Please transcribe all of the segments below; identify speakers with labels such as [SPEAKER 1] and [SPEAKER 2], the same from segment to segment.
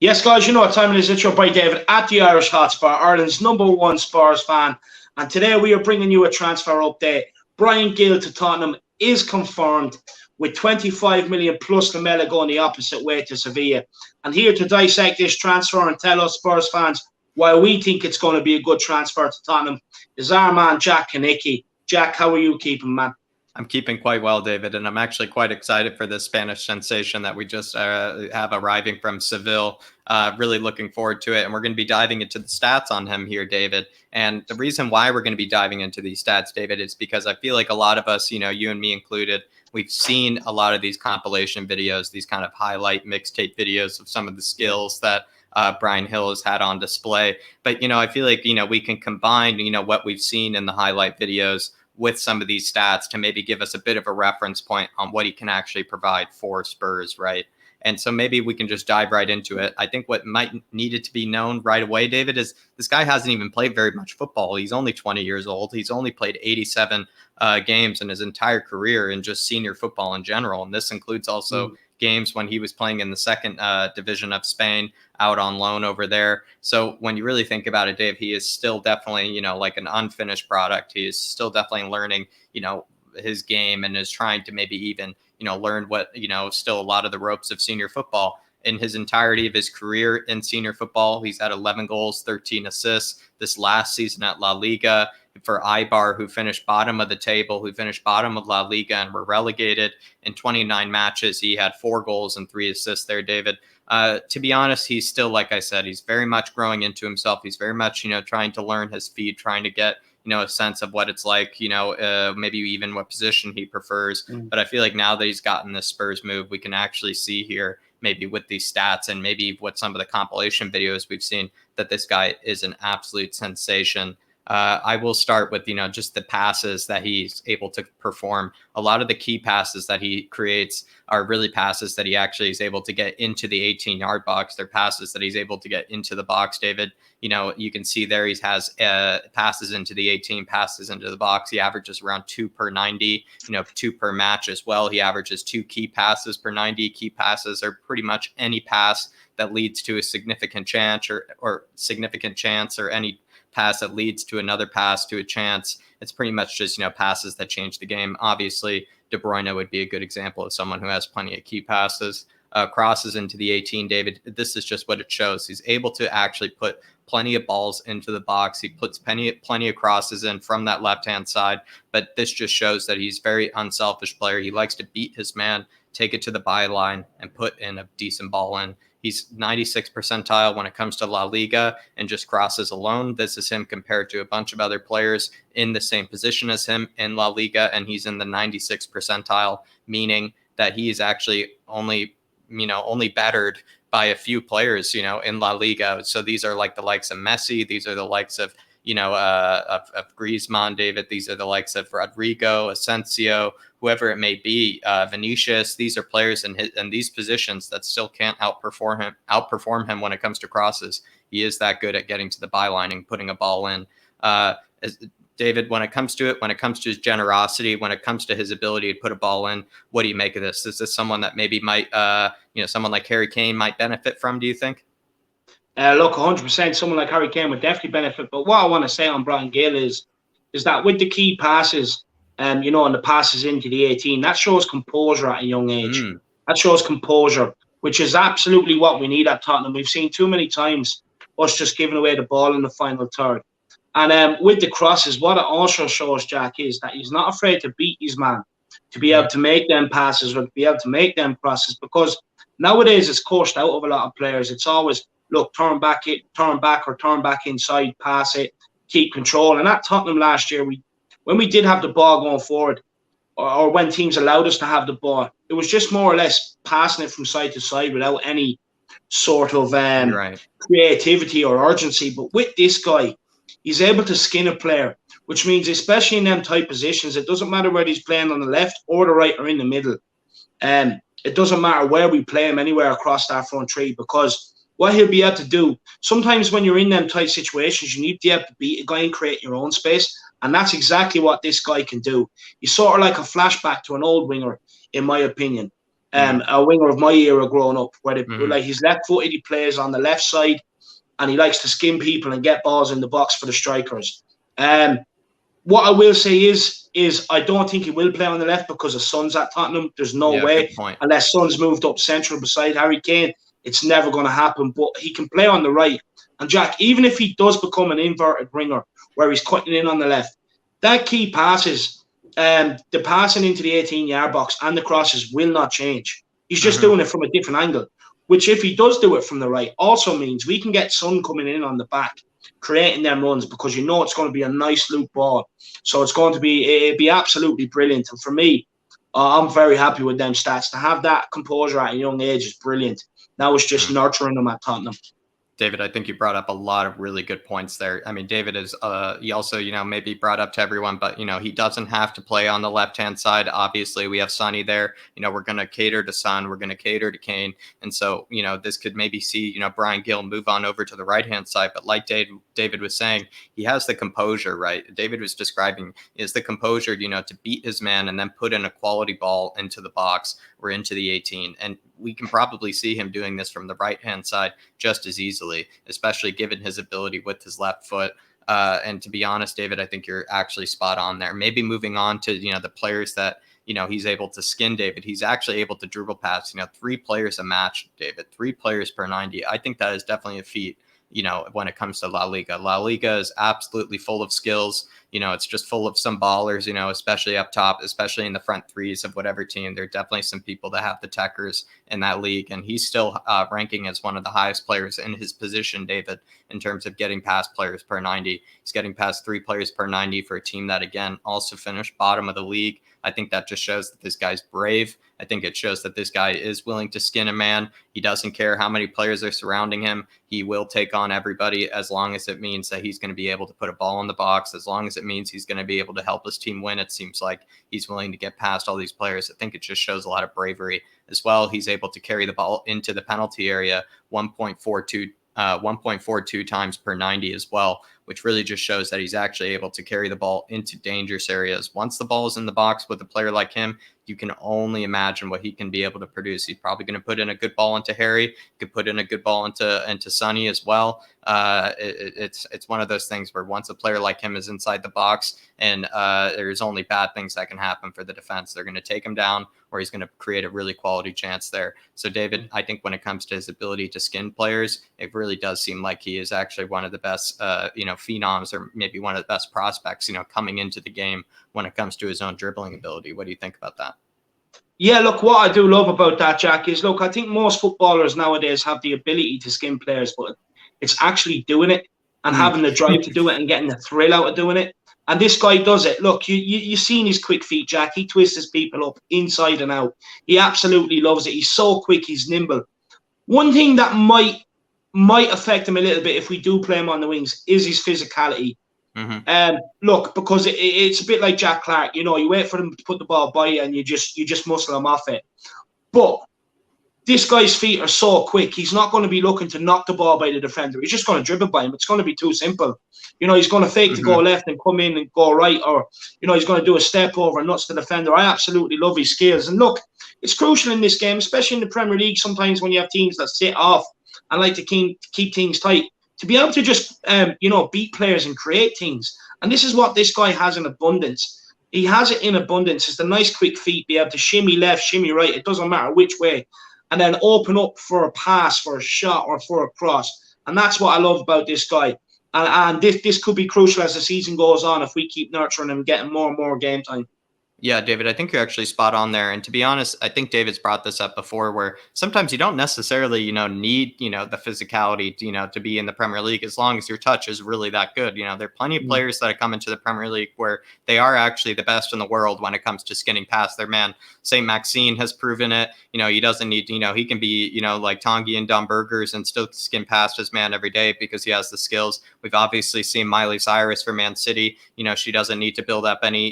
[SPEAKER 1] Yes, guys, you know what time it is. It's your boy David at the Irish Hotspur, Ireland's #1 Spurs fan. And today we are bringing you a transfer update. Bryan Gil to Tottenham is confirmed, with 25 million plus Lemela going the opposite way to Sevilla. And here to dissect this transfer and tell us Spurs fans why we think it's going to be a good transfer to Tottenham is our man Jack Kanicki. Jack, how are you keeping, man?
[SPEAKER 2] I'm keeping quite well, David, and I'm actually quite excited for this Spanish sensation that we just have arriving from Seville. Really looking forward to it, and we're going to be diving into the stats on him here, David. And the reason why we're going to be diving into these stats, David, is because I feel like a lot of us, you and me included, we've seen a lot of these compilation videos, these kind of highlight mixtape videos of some of the skills that Bryan Gil has had on display. But, I feel like, we can combine, what we've seen in the highlight videos with some of these stats to maybe give us a bit of a reference point on what he can actually provide for Spurs, right? And so maybe we can just dive right into it. I think what might needed to be known right away, David, is this guy hasn't even played very much football. He's only 20 years old. He's only played 87 games in his entire career in just senior football in general. And this includes also games when he was playing in the second division of Spain, out on loan over there. So when you really think about it, Dave, he is still definitely, like an unfinished product. He is still definitely learning, his game, and is trying to maybe even, learn what, still a lot of the ropes of senior football. In his entirety of his career in senior football, he's had 11 goals, 13 assists. This last season at La Liga for Eibar, who finished bottom of the table, who finished bottom of La Liga and were relegated. In 29 matches, he had 4 goals and 3 assists there, David. To be honest, he's still, like I said, he's very much growing into himself. He's very much, trying to learn his feet, trying to get, a sense of what it's like, maybe even what position he prefers. But I feel like now that he's gotten this Spurs move, we can actually see here, maybe with these stats and maybe what some of the compilation videos we've seen, that this guy is an absolute sensation. I will start with, just the passes that he's able to perform. A lot of the key passes that he creates are really passes that he actually is able to get into the 18-yard box. They're passes that he's able to get into the box, David. You can see there he has passes into the 18, passes into the box. He averages around 2 per 90, 2 per match as well. He averages 2 key passes per 90. Key passes are pretty much any pass that leads to a significant chance or any pass that leads to another pass to a chance. It's pretty much just, passes that change the game. Obviously, De Bruyne would be a good example of someone who has plenty of key passes. Crosses into the 18, David, this is just what it shows. He's able to actually put plenty of balls into the box. He puts plenty of crosses in from that left-hand side, but this just shows that he's a very unselfish player. He likes to beat his man, take it to the byline, and put in a decent ball in. He's 96th percentile when it comes to La Liga and just crosses alone. This is him compared to a bunch of other players in the same position as him in La Liga, and he's in the 96th percentile, meaning that he is actually only bettered by a few players, in La Liga. So these are like the likes of Messi. These are the likes of, of Griezmann, David. These are the likes of Rodrigo, Asensio, whoever it may be, Vinicius. These are players in these positions that still can't outperform him when it comes to crosses. He is that good at getting to the byline and putting a ball in. David, when it comes to his generosity, when it comes to his ability to put a ball in, what do you make of this? Is this someone that maybe might, someone like Harry Kane might benefit from, do you think?
[SPEAKER 1] Look, 100%, someone like Harry Kane would definitely benefit. But what I want to say on Bryan Gil is that with the key passes, and the passes into the 18, that shows composure at a young age. That shows composure, which is absolutely what we need at Tottenham. We've seen too many times us just giving away the ball in the final third. And with the crosses, what it also shows, Jack, is that he's not afraid to beat his man, to be able to make them passes or to be able to make them crosses. Because nowadays it's coached out of a lot of players. It's always, look, turn back or turn back inside, pass it, keep control. And at Tottenham last year, when we did have the ball going forward, or when teams allowed us to have the ball, it was just more or less passing it from side to side without any sort of creativity or urgency. But with this guy, he's able to skin a player, which means especially in them type positions, it doesn't matter whether he's playing on the left or the right or in the middle. It doesn't matter where we play him, anywhere across that front three, because what he'll be able to do, sometimes when you're in them tight situations, you need to be able to beat a guy and create your own space. And that's exactly what this guy can do. He's sort of like a flashback to an old winger, in my opinion. a winger of my era growing up, where
[SPEAKER 2] Mm-hmm.
[SPEAKER 1] like he's left-footed, he plays on the left side, and he likes to skin people and get balls in the box for the strikers. What I will say is I don't think he will play on the left because of Son's at Tottenham. There's no way,
[SPEAKER 2] good point.
[SPEAKER 1] unless Son's moved up central beside Harry Kane, it's never going to happen. But he can play on the right. And Jack, even if he does become an inverted winger where he's cutting in on the left, that key passes, the passing into the 18-yard box and the crosses will not change. He's just doing it from a different angle, which if he does do it from the right also means we can get Son coming in on the back, creating them runs, because you know it's going to be a nice loop ball. So it'd be absolutely brilliant. And for me, I'm very happy with them stats. To have that composure at a young age is brilliant. That was just nurturing them at Tottenham.
[SPEAKER 2] David, I think you brought up a lot of really good points there. I mean, David is, he also, maybe brought up to everyone, but, he doesn't have to play on the left-hand side. Obviously, we have Sonny there. We're going to cater to Son. We're going to cater to Kane. And so, this could maybe see, Bryan Gil move on over to the right-hand side. But like David was saying, he has the composure, right? David was describing is the composure, to beat his man and then put in a quality ball into the box or into the 18. And we can probably see him doing this from the right-hand side just as easily, especially given his ability with his left foot. And to be honest, David, I think you're actually spot on there. Maybe moving on to, the players that, he's able to skin, David. He's actually able to dribble past, 3 players a match, David, 3 players per 90. I think that is definitely a feat, when it comes to La Liga. La Liga is absolutely full of skills. It's just full of some ballers, especially up top, especially in the front threes of whatever team. There are definitely some people that have the techers in that league. And he's still ranking as one of the highest players in his position, David, in terms of getting past players per 90. He's getting past 3 players per 90 for a team that, again, also finished bottom of the league. I think that just shows that this guy's brave. I think it shows that this guy is willing to skin a man. He doesn't care how many players are surrounding him. He will take on everybody as long as it means that he's going to be able to put a ball in the box, as long as it means he's going to be able to help his team win. It seems like he's willing to get past all these players. I think it just shows a lot of bravery as well. He's able to carry the ball into the penalty area 1.42 times per 90 as well, which really just shows that he's actually able to carry the ball into dangerous areas. Once the ball is in the box with a player like him, you can only imagine what he can be able to produce. He's probably going to put in a good ball into Harry, could put in a good ball into Sonny as well. It's one of those things where once a player like him is inside the box, and there's only bad things that can happen for the defense. They're going to take him down, or he's going to create a really quality chance there. So David, I think when it comes to his ability to skin players, it really does seem like he is actually one of the best, phenoms, or maybe one of the best prospects, coming into the game when it comes to his own dribbling ability. What do you think about that?
[SPEAKER 1] Yeah, look, what I do love about that, Jack, is, look, I think most footballers nowadays have the ability to skin players, but it's actually doing it and having the drive to do it and getting the thrill out of doing it. And this guy does it. Look, you've seen his quick feet, Jack. He twists his people up inside and out. He absolutely loves it. He's so quick. He's nimble. One thing that might affect him a little bit if we do play him on the wings is his physicality. Look, because it's a bit like Jack Clark. You wait for him to put the ball by you and you just muscle him off it. But this guy's feet are so quick. He's not going to be looking to knock the ball by the defender. He's just going to dribble by him. It's going to be too simple. He's going to fake to go left and come in and go right, or he's going to do a step over and nuts the defender. I absolutely love his skills. And look, it's crucial in this game, especially in the Premier League. Sometimes when you have teams that sit off and like to keep things tight, to be able to just beat players and create things. And this is what this guy has in abundance. He has it in abundance. It's the nice quick feet, be able to shimmy left, shimmy right. It doesn't matter which way. And then open up for a pass, for a shot, or for a cross. And that's what I love about this guy. And this could be crucial as the season goes on if we keep nurturing him, getting more and more game time.
[SPEAKER 2] Yeah, David, I think you're actually spot on there. And to be honest, I think David's brought this up before, where sometimes you don't necessarily, need, the physicality, to be in the Premier League, as long as your touch is really that good. There are plenty of players that come into the Premier League where they are actually the best in the world when it comes to skinning past their man. St. Maxine has proven it. He doesn't need, he can be, like Tongi and Domburgers and still skin past his man every day because he has the skills. We've obviously seen Miley Cyrus for Man City. She doesn't need to build up any,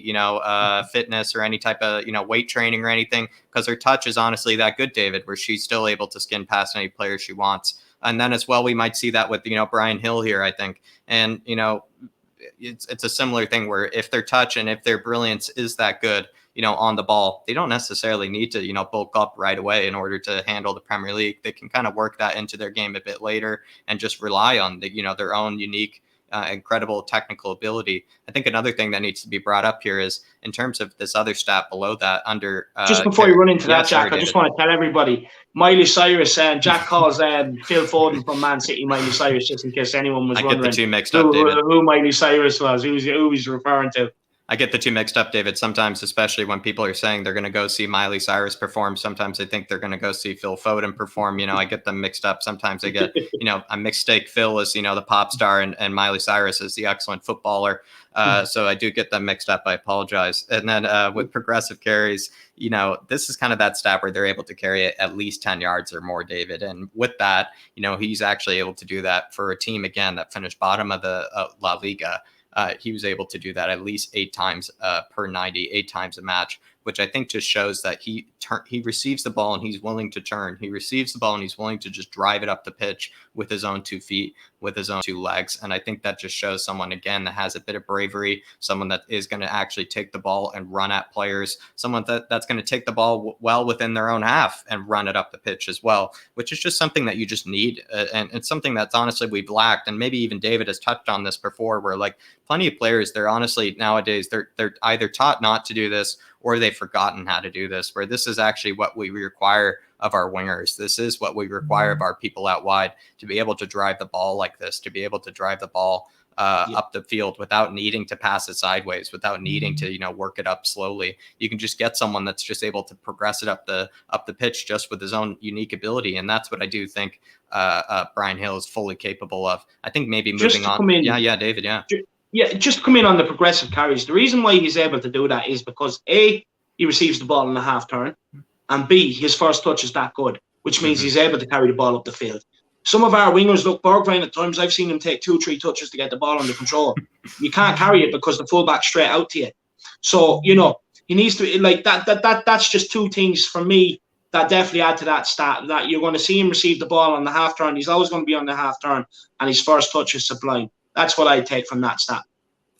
[SPEAKER 2] fitness or any type of weight training or anything, because her touch is honestly that good, David, where she's still able to skin past any player she wants. And then as well, we might see that with Bryan Gil here, I think. And it's a similar thing where if their touch and if their brilliance is that good, on the ball. They don't necessarily need to, bulk up right away in order to handle the Premier League. They can kind of work that into their game a bit later and just rely on their own unique incredible technical ability. I think another thing that needs to be brought up here is in terms of this other stat below that under
[SPEAKER 1] just before you run into that, Jack,
[SPEAKER 2] sorry,
[SPEAKER 1] I just want to tell everybody Miley Cyrus and Jack calls Phil Foden from Man City Miley Cyrus, just in case anyone was wondering.
[SPEAKER 2] I get the two mixed up, David.
[SPEAKER 1] Who Miley Cyrus was, who he's referring to.
[SPEAKER 2] I get the two mixed up, David. Sometimes, especially when people are saying they're going to go see Miley Cyrus perform, sometimes they think they're going to go see Phil Foden perform. I get them mixed up. Sometimes I get, a mistake. Phil is, the pop star and Miley Cyrus is the excellent footballer. So I do get them mixed up. I apologize. And then with progressive carries, this is kind of that stat where they're able to carry it at least 10 yards or more, David. And with that, he's actually able to do that for a team, again, that finished bottom of the La Liga. He was able to do that at least 8 times per 90, 8 times a match, which I think just shows that he receives the ball and he's willing to turn. He receives the ball and he's willing to just drive it up the pitch with his own 2 feet, with his own 2 legs. And I think that just shows someone, again, that has a bit of bravery, someone that is going to actually take the ball and run at players, someone that's going to take the ball well within their own half and run it up the pitch as well, which is just something that you just need. And it's something that's honestly we've lacked. And maybe even David has touched on this before, where like plenty of players, they're honestly nowadays, they're either taught not to do this or they've forgotten how to do this, where this is actually what we require of our wingers. This is what we require of our people out wide, to be able to drive the ball like this, to be able to drive the ball up the field without needing to pass it sideways, without needing to, work it up slowly. You can just get someone that's just able to progress it up the pitch just with his own unique ability. And that's what I do think Bryan Gil is fully capable of. I think maybe moving on. Yeah, David.
[SPEAKER 1] Yeah, just to come in on the progressive carries. The reason why he's able to do that is because A, he receives the ball in a half turn, and B, his first touch is that good, which means he's able to carry the ball up the field. Some of our wingers, look, Bergwijn at times, I've seen him take 2-3 touches to get the ball under control. You can't carry it because the fullback's straight out to you. So, he needs to, like, that's just 2 things for me that definitely add to that stat, that you're going to see him receive the ball on the half turn. He's always going to be on the half turn, and his first touch is sublime. That's what I take from that stat.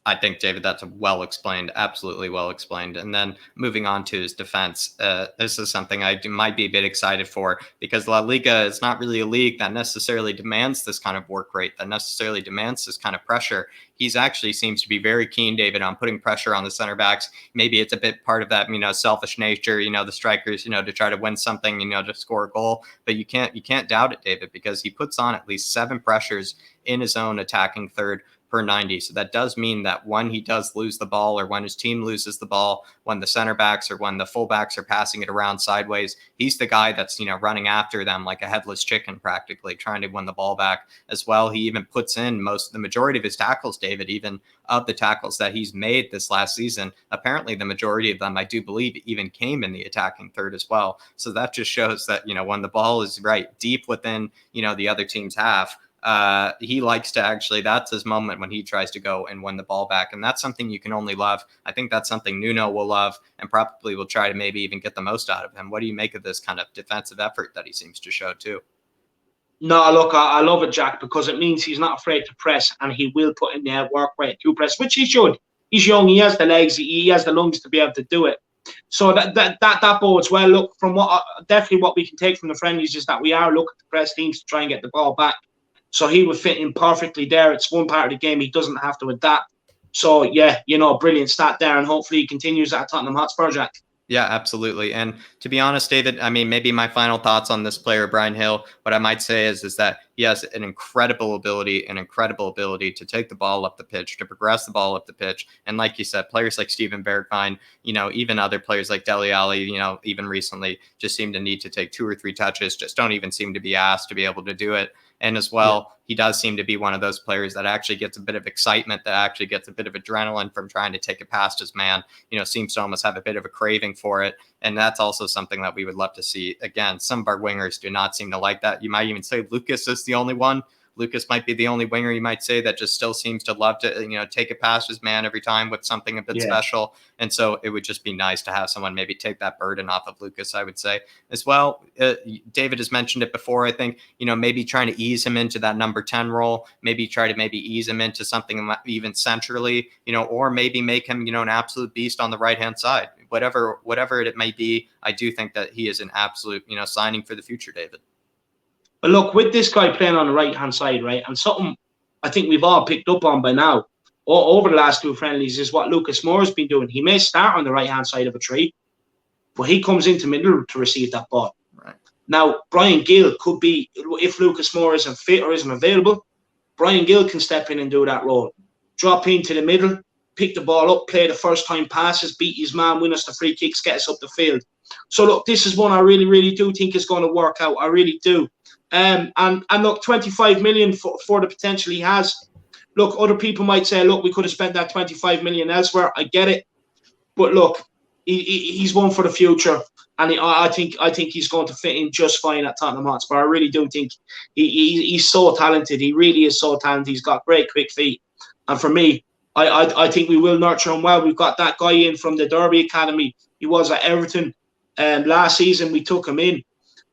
[SPEAKER 2] I think, David, that's well explained, absolutely well explained. And then moving on to his defense, this is something I might be a bit excited for, because La Liga is not really a league that necessarily demands this kind of work rate, that necessarily demands this kind of pressure. He's actually seems to be very keen, David, on putting pressure on the center backs. Maybe it's a bit part of that, selfish nature, the strikers, to try to win something, to score a goal. But you can't doubt it, David, because he puts on at least 7 pressures in his own attacking third per 90. So that does mean that when he does lose the ball, or when his team loses the ball, when the center backs or when the fullbacks are passing it around sideways, he's the guy that's, running after them like a headless chicken, practically trying to win the ball back as well. He even puts in the majority of his tackles, David, even of the tackles that he's made this last season. Apparently the majority of them, I do believe, even came in the attacking third as well. So that just shows that, when the ball is deep within, the other team's half, he likes to actually, that's his moment when he tries to go and win the ball back. And that's something you can only love. I think that's something Nuno will love and probably will try to maybe even get the most out of him. What do you make of this kind of defensive effort that he seems to show too?
[SPEAKER 1] No, look, I love it, Jack, because it means he's not afraid to press, and he will put in the work rate to press, which he should. He's young, he has the legs, he has the lungs to be able to do it. So that bodes well. Look, from definitely what we can take from the friendlies is that we are looking to press teams to try and get the ball back. So he would fit in perfectly there. It's one part of the game he doesn't have to adapt. So, yeah, brilliant stat there. And hopefully he continues at Tottenham Hotspur, Jack.
[SPEAKER 2] Yeah, absolutely. And to be honest, David, I mean, maybe my final thoughts on this player, Bryan Gil, what I might say is that he has an incredible ability to take the ball up the pitch, to progress the ball up the pitch. And like you said, players like Steven Bergwijn, even other players like Dele Alli, even recently just seem to need to take 2 or 3 touches, just don't even seem to be asked to be able to do it. And as well, he does seem to be one of those players that actually gets a bit of excitement, that actually gets a bit of adrenaline from trying to take it past his man, seems to almost have a bit of a craving for it. And that's also something that we would love to see. Again, some of our wingers do not seem to like that. You might even say Lucas is the only one. Lucas might be the only winger, you might say, that just still seems to love to, take it past his man every time with something a bit special. And so it would just be nice to have someone maybe take that burden off of Lucas, I would say. As well, David has mentioned it before, I think, maybe trying to ease him into that number 10 role, maybe try to ease him into something even centrally, or maybe make him, an absolute beast on the right-hand side. whatever it may be, I do think that he is an absolute, signing for the future, David.
[SPEAKER 1] But look, with this guy playing on the right-hand side, right, and something I think we've all picked up on by now over the last 2 friendlies is what Lucas Moore's been doing. He may start on the right-hand side of a tree, but he comes into middle to receive that ball.
[SPEAKER 2] Right.
[SPEAKER 1] Now, Bryan Gil could be, if Lucas Moore isn't fit or isn't available, Bryan Gil can step in and do that role. Drop into the middle, pick the ball up, play the first-time passes, beat his man, win us the free kicks, get us up the field. So, look, this is one I really, really do think is going to work out. I really do. And look, 25 million for the potential he has. Look, other people might say, look, we could have spent that 25 million elsewhere. I get it. But look, he's one for the future. And I think he's going to fit in just fine at Tottenham Hotspur. I really do think he's so talented. He really is so talented. He's got great quick feet. And for me, I think we will nurture him well. We've got that guy in from the Derby Academy. He was at Everton last season. We took him in.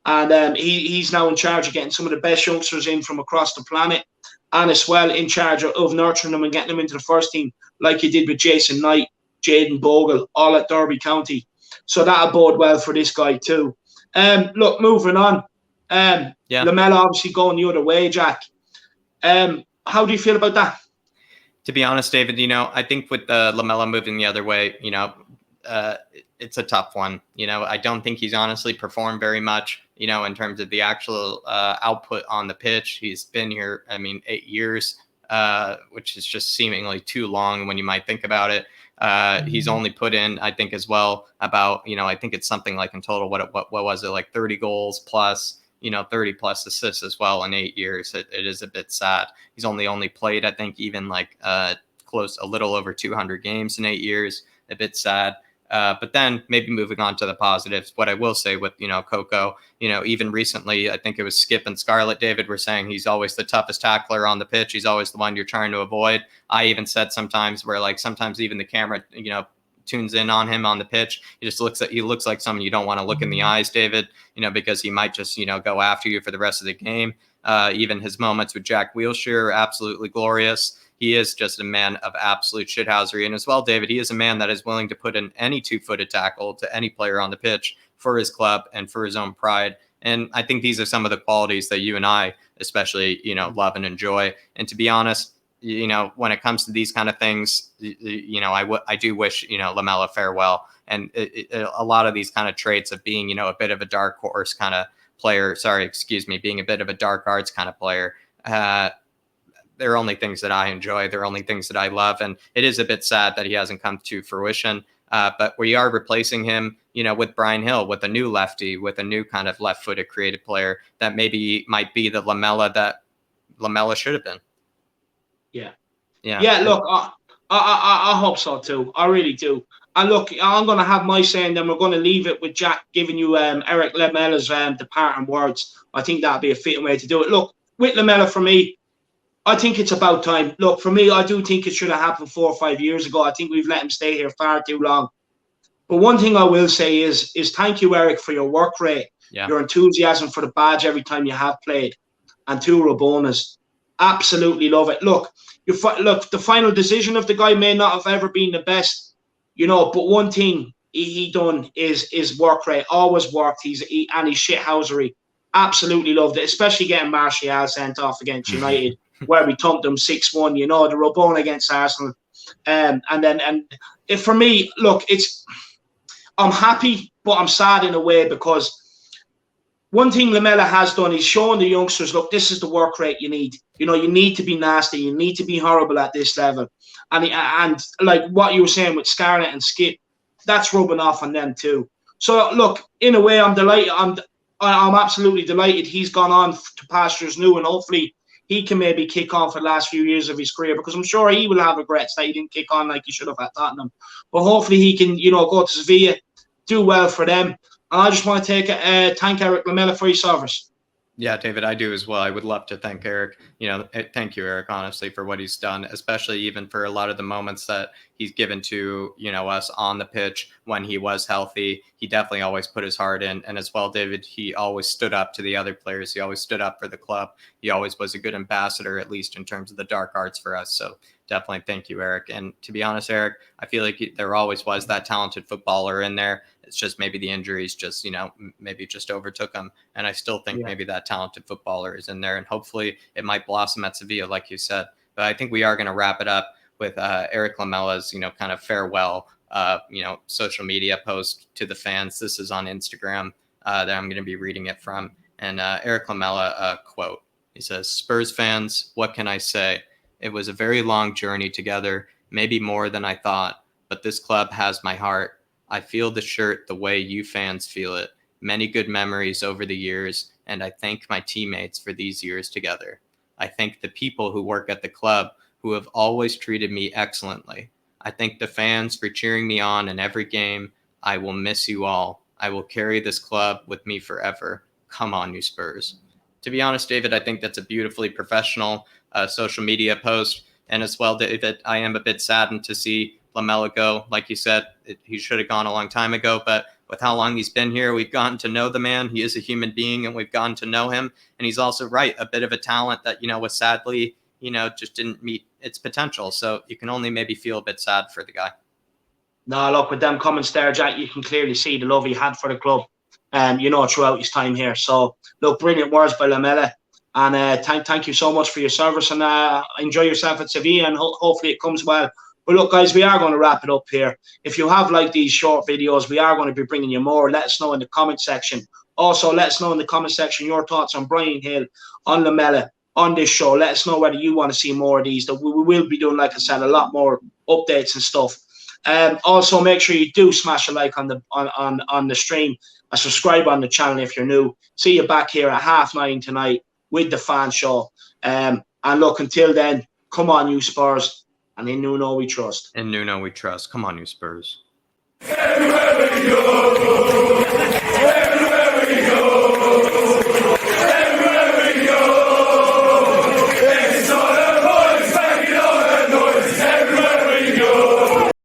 [SPEAKER 1] And he's now in charge of getting some of the best youngsters in from across the planet. And as well in charge of nurturing them and getting them into the first team, like he did with Jason Knight, Jayden Bogle, all at Derby County. So that'll bode well for this guy too. Look, moving on. Lamela obviously going the other way, Jack. How do you feel about that?
[SPEAKER 2] To be honest, David, I think with Lamela moving the other way, it's a tough one. I don't think he's honestly performed very much, in terms of the actual output on the pitch. He's been here, 8 years, which is just seemingly too long when you might think about it. He's only put in, I think, as well about, I think it's something like in total, what was it, like 30 goals plus, 30 plus assists as well in 8 years. It is a bit sad. He's only played, I think, even like close, a little over 200 games in 8 years. A bit sad. But then maybe moving on to the positives, what I will say with, Coco, even recently, I think it was Skip and Scarlett, David, were saying he's always the toughest tackler on the pitch. He's always the one you're trying to avoid. I even said sometimes where sometimes even the camera, tunes in on him on the pitch. He looks like someone you don't want to look in the eyes, David, because he might just, go after you for the rest of the game. Even his moments with Jack Wilshere are absolutely glorious. He is just a man of absolute shithousery. And as well, David, he is a man that is willing to put in any 2-footed tackle to any player on the pitch for his club and for his own pride. And I think these are some of the qualities that you and I especially, love and enjoy. And to be honest, when it comes to these kind of things, I do wish, Lamela farewell. And a lot of these kind of traits of being, a bit of a dark horse kind of player, being a bit of a dark arts kind of player, they're only things that I enjoy. They're only things that I love. And it is a bit sad that he hasn't come to fruition. But we are replacing him, with Bryan Gil, with a new lefty, with a new kind of left-footed creative player that maybe might be the Lamela that Lamela should have been. Yeah. Look,
[SPEAKER 1] I hope so too. I really do. And look, I'm going to have my say, and then we're going to leave it with Jack giving you Erik Lemela's departing words. I think that'd be a fitting way to do it. Look, with Lamela, for me, I think it's about time. Look, for me, I do think it should have happened 4 or 5 years ago. I think we've let him stay here far too long. But one thing I will say is thank you, Erik, for your work rate, your enthusiasm for the badge every time you have played, and 2 Rabonas. Absolutely love it. Look, the final decision of the guy may not have ever been the best, but one thing he done is work rate. Always worked. And his shithousery. Absolutely loved it, especially getting Martial sent off against United, where we thumped them 6-1, the Rabona against Arsenal. And for me, look, I'm happy, but I'm sad in a way, because one thing Lamela has done is showing the youngsters, look, this is the work rate you need. You need to be nasty. You need to be horrible at this level. And like what you were saying with Scarlett and Skip, that's rubbing off on them too. So, look, in a way, I'm delighted. I'm absolutely delighted he's gone on to pastures new, and hopefully he can maybe kick on for the last few years of his career, because I'm sure he will have regrets that he didn't kick on like he should have at Tottenham. But hopefully he can, go to Sevilla, do well for them. And I just want to thank Erik Lamela for his service.
[SPEAKER 2] Yeah, David, I do as well. I would love to thank Erik. Thank you, Erik, honestly, for what he's done, especially even for a lot of the moments that he's given to, us on the pitch when he was healthy. He definitely always put his heart in. And as well, David, he always stood up to the other players. He always stood up for the club. He always was a good ambassador, at least in terms of the dark arts for us. So definitely thank you, Erik. And to be honest, Erik, I feel like there always was that talented footballer in there. It's just maybe the injuries just, maybe just overtook him. And I still think maybe that talented footballer is in there. And hopefully it might blossom at Sevilla, like you said. But I think we are going to wrap it up with Erik Lamela's, kind of farewell, social media post to the fans. This is on Instagram that I'm going to be reading it from. And Erik Lamela quote, he says, "Spurs fans, what can I say? It was a very long journey together, maybe more than I thought. But this club has my heart. I feel the shirt the way you fans feel it. Many good memories over the years, and I thank my teammates for these years together. I thank the people who work at the club who have always treated me excellently. I thank the fans for cheering me on in every game. I will miss you all. I will carry this club with me forever. Come on, you Spurs." To be honest, David, I think that's a beautifully professional social media post. And as well, David, I am a bit saddened to see Lamela go. Like you said, he should have gone a long time ago, but with how long he's been here, we've gotten to know the man. He is a human being, and we've gotten to know him. And he's also a bit of a talent that, was sadly, just didn't meet its potential. So you can only maybe feel a bit sad for the guy.
[SPEAKER 1] No, look, with them comments there, Jack, you can clearly see the love he had for the club, throughout his time here. So, look, brilliant words by Lamela. And thank you so much for your service, and enjoy yourself at Sevilla, and hopefully it comes well. But look, guys, we are going to wrap it up here. If you have liked these short videos, we are going to be bringing you more. Let us know in the comment section. Also, let us know in the comment section your thoughts on Bryan Gil, on Lamela, on this show. Let us know whether you want to see more of these. We will be doing, like I said, a lot more updates and stuff. Also, make sure you do smash a like on the stream, and subscribe on the channel if you're new. See you back here at 9:30 tonight with the fan show. And look, until then, come on, you Spurs. And in Nuno we trust.
[SPEAKER 2] In Nuno we trust. Come on, you Spurs.